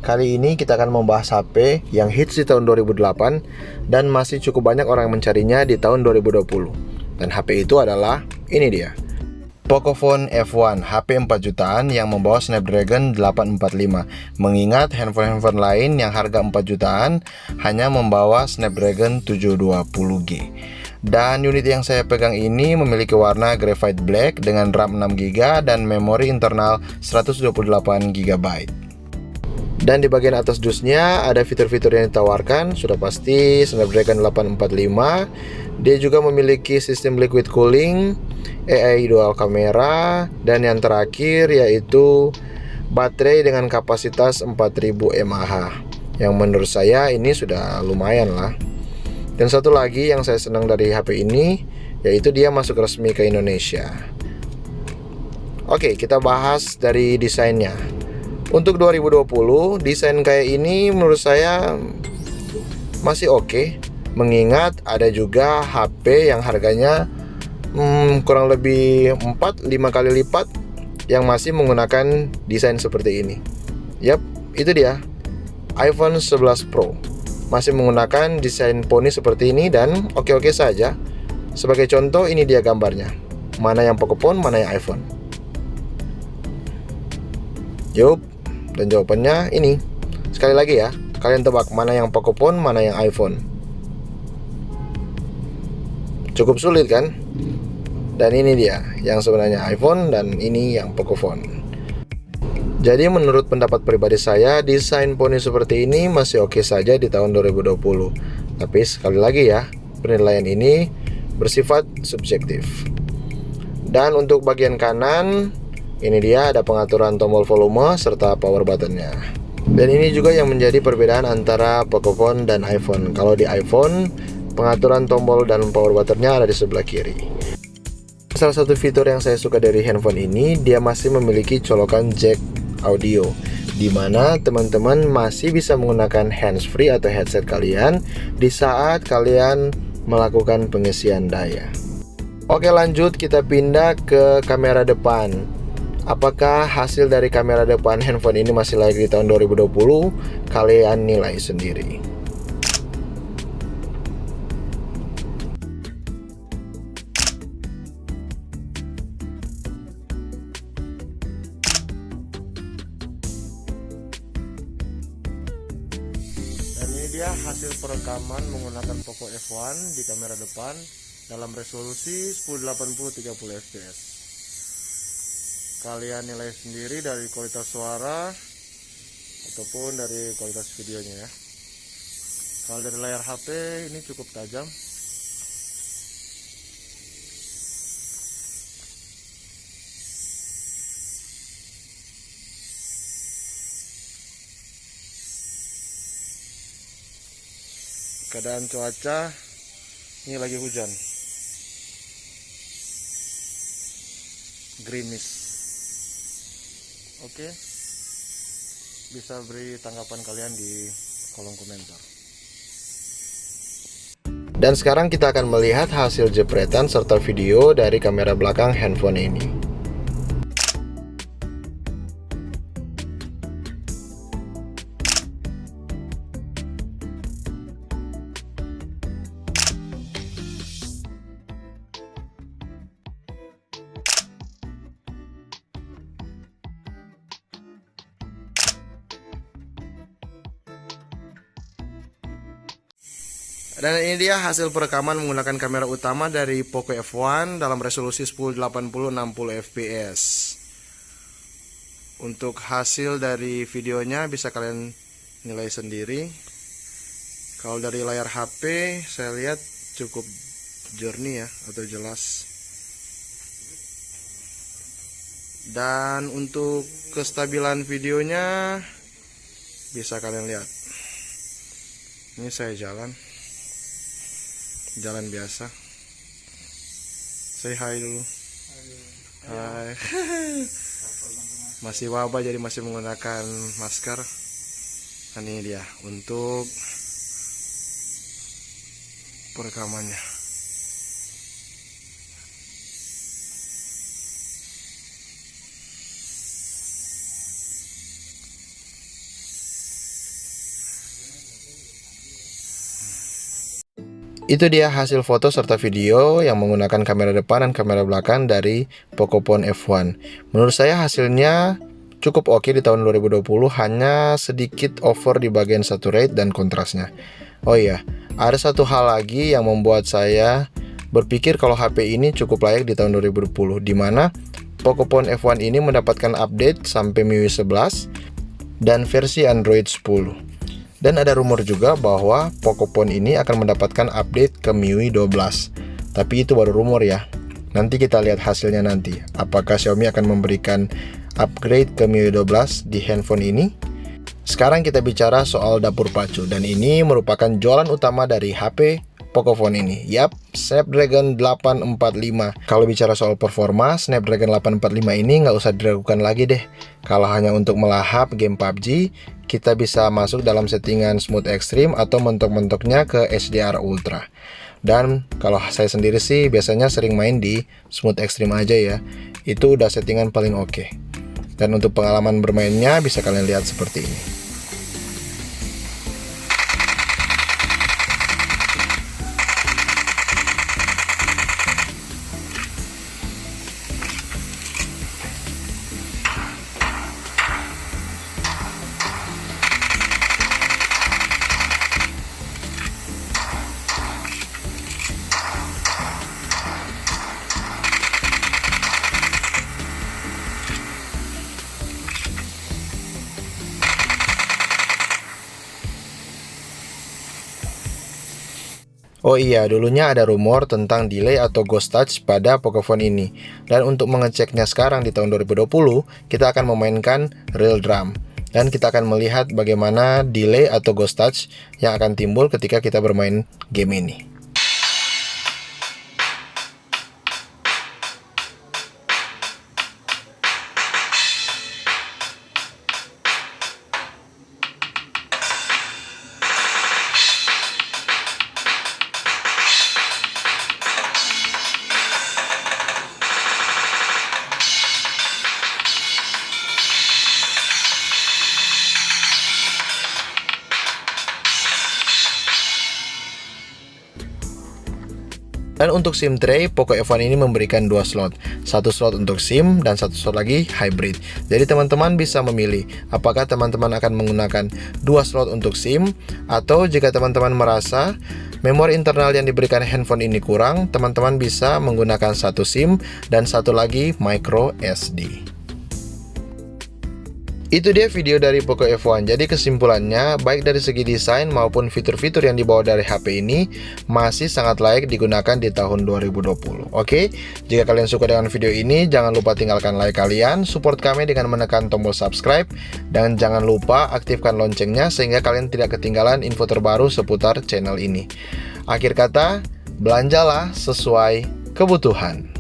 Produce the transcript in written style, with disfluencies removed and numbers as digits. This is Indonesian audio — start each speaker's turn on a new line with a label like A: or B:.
A: Kali ini kita akan membahas HP yang hits di tahun 2008 dan masih cukup banyak orang yang mencarinya di tahun 2020. Dan HP itu adalah ini dia, Pocophone F1, HP 4 jutaan yang membawa Snapdragon 845. Mengingat handphone-handphone lain yang harga 4 jutaan hanya membawa Snapdragon 720G. Dan unit yang saya pegang ini memiliki warna graphite black dengan RAM 6GB dan memori internal 128GB. Dan di bagian atas dusnya ada fitur-fitur yang ditawarkan, sudah pasti Snapdragon 845. Dia juga memiliki sistem liquid cooling, AI dual kamera, dan yang terakhir yaitu baterai dengan kapasitas 4000 mAh. Yang menurut saya ini sudah lumayan lah. Dan satu lagi yang saya senang dari HP ini, yaitu dia masuk resmi ke Indonesia. Oke, kita bahas dari desainnya. Untuk 2020, desain kayak ini menurut saya masih oke. Mengingat ada juga HP yang harganya kurang lebih 4-5 kali lipat yang masih menggunakan desain seperti ini. Yap, itu dia, iPhone 11 Pro masih menggunakan desain poni seperti ini dan oke-oke saja. Sebagai contoh, ini dia gambarnya. Mana yang Pocophone, mana yang iPhone. Yup, dan jawabannya ini. Sekali lagi ya, kalian tebak mana yang Pocophone, mana yang iPhone. Cukup sulit kan? Dan ini dia yang sebenarnya iPhone dan ini yang Pocophone. Jadi menurut pendapat pribadi saya, desain poni seperti ini masih oke saja di tahun 2020. Tapi sekali lagi ya, penilaian ini bersifat subjektif. Dan untuk bagian kanan, ini dia ada pengaturan tombol volume serta power buttonnya. Dan ini juga yang menjadi perbedaan antara Pocophone dan iPhone. Kalau di iPhone, pengaturan tombol dan power buttonnya ada di sebelah kiri. Salah satu fitur yang saya suka dari handphone ini, dia masih memiliki colokan jack audio, di mana teman-teman masih bisa menggunakan handsfree atau headset kalian di saat kalian melakukan pengisian daya. Oke, lanjut kita pindah ke kamera depan. Apakah hasil dari kamera depan handphone ini masih layak di tahun 2020? Kalian nilai sendiri. Dan ini dia hasil perekaman menggunakan Poco F1 di kamera depan dalam resolusi 1080 30 fps. Kalian nilai sendiri dari kualitas suara ataupun dari kualitas videonya ya. Kalau dari layar HP ini cukup tajam. Keadaan cuaca ini lagi hujan, gerimis. Oke, bisa beri tanggapan kalian di kolom komentar. Dan sekarang kita akan melihat hasil jepretan serta video dari kamera belakang handphone ini. Dan ini dia hasil perekaman menggunakan kamera utama dari Poco F1 dalam resolusi 1080 60 fps. Untuk hasil dari videonya bisa kalian nilai sendiri. Kalau dari layar HP saya lihat cukup jernih ya, atau jelas. Dan untuk kestabilan videonya bisa kalian lihat. Ini saya jalan biasa. Say hi dulu. Hai. Masih wabah jadi masih menggunakan masker. Dan ini dia untuk perekamannya. Itu dia hasil foto serta video yang menggunakan kamera depan dan kamera belakang dari Pocophone F1. Menurut saya hasilnya cukup oke di tahun 2020, hanya sedikit over di bagian saturate dan kontrasnya. Oh iya, ada satu hal lagi yang membuat saya berpikir kalau HP ini cukup layak di tahun 2020, di mana Pocophone F1 ini mendapatkan update sampai MIUI 11 dan versi Android 10. Dan ada rumor juga bahwa Pocophone ini akan mendapatkan update ke MIUI 12. Tapi itu baru rumor ya. Nanti kita lihat hasilnya nanti. Apakah Xiaomi akan memberikan upgrade ke MIUI 12 di handphone ini? Sekarang kita bicara soal dapur pacu. Dan ini merupakan jualan utama dari HP Pocophone ini. Yap, Snapdragon 845. Kalau bicara soal performa, Snapdragon 845 ini nggak usah diragukan lagi deh. Kalau hanya untuk melahap game PUBG, kita bisa masuk dalam settingan Smooth Extreme atau mentok-mentoknya ke HDR Ultra. Dan kalau saya sendiri sih biasanya sering main di Smooth Extreme aja ya. Itu udah settingan paling oke. Dan untuk pengalaman bermainnya bisa kalian lihat seperti ini. Oh iya, dulunya ada rumor tentang delay atau ghost touch pada Pocophone ini. Dan untuk mengeceknya sekarang di tahun 2020, kita akan memainkan real drum. Dan kita akan melihat bagaimana delay atau ghost touch yang akan timbul ketika kita bermain game ini. Dan untuk SIM tray, Poco F1 ini memberikan dua slot. Satu slot untuk SIM dan satu slot lagi hybrid. Jadi teman-teman bisa memilih apakah teman-teman akan menggunakan dua slot untuk SIM, atau jika teman-teman merasa memori internal yang diberikan handphone ini kurang, teman-teman bisa menggunakan satu SIM dan satu lagi micro SD. Itu dia video dari Poco F1. Jadi kesimpulannya, baik dari segi desain maupun fitur-fitur yang dibawa dari HP ini masih sangat layak digunakan di tahun 2020. Oke, jika kalian suka dengan video ini, jangan lupa tinggalkan like kalian, support kami dengan menekan tombol subscribe, dan jangan lupa aktifkan loncengnya sehingga kalian tidak ketinggalan info terbaru seputar channel ini. Akhir kata, belanjalah sesuai kebutuhan.